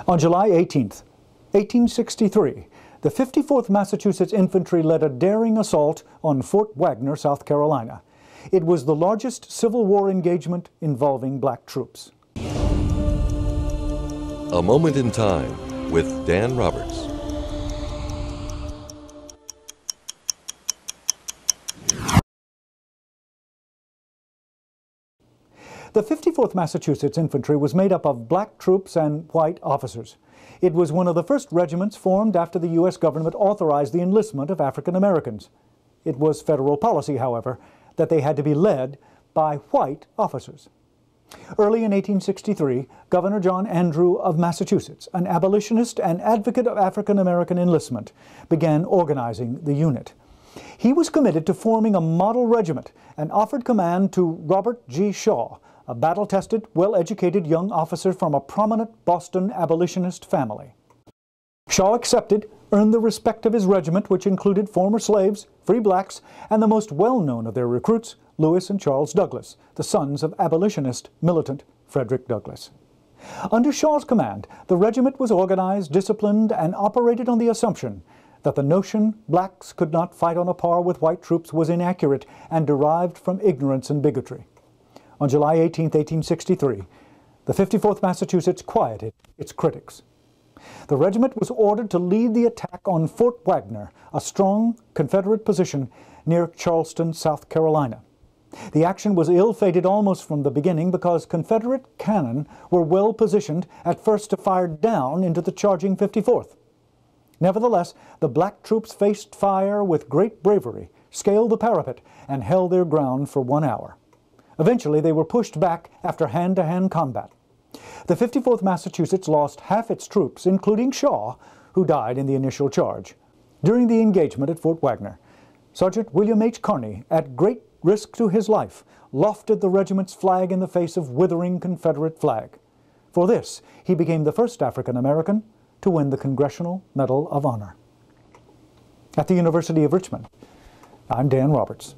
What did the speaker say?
On July 18th, 1863, the 54th Massachusetts Infantry led a daring assault on Fort Wagner, South Carolina. It was the largest Civil War engagement involving black troops. A Moment in Time with Dan Roberts. The 54th Massachusetts Infantry was made up of black troops and white officers. It was one of the first regiments formed after the U.S. government authorized the enlistment of African Americans. It was federal policy, however, that they had to be led by white officers. Early in 1863, Governor John Andrew of Massachusetts, an abolitionist and advocate of African American enlistment, began organizing the unit. He was committed to forming a model regiment and offered command to Robert G. Shaw, a battle-tested, well-educated young officer from a prominent Boston abolitionist family. Shaw accepted, earned the respect of his regiment, which included former slaves, free blacks, and the most well-known of their recruits, Lewis and Charles Douglas, the sons of abolitionist militant Frederick Douglass. Under Shaw's command, the regiment was organized, disciplined, and operated on the assumption that the notion blacks could not fight on a par with white troops was inaccurate and derived from ignorance and bigotry. On July 18, 1863, the 54th Massachusetts quieted its critics. The regiment was ordered to lead the attack on Fort Wagner, a strong Confederate position near Charleston, South Carolina. The action was ill-fated almost from the beginning because Confederate cannon were well positioned at first to fire down into the charging 54th. Nevertheless, the black troops faced fire with great bravery, scaled the parapet, and held their ground for 1 hour. Eventually, they were pushed back after hand-to-hand combat. The 54th Massachusetts lost half its troops, including Shaw, who died in the initial charge. During the engagement at Fort Wagner, Sergeant William H. Kearny, at great risk to his life, lofted the regiment's flag in the face of withering Confederate flag. For this, he became the first African American to win the Congressional Medal of Honor. At the University of Richmond, I'm Dan Roberts.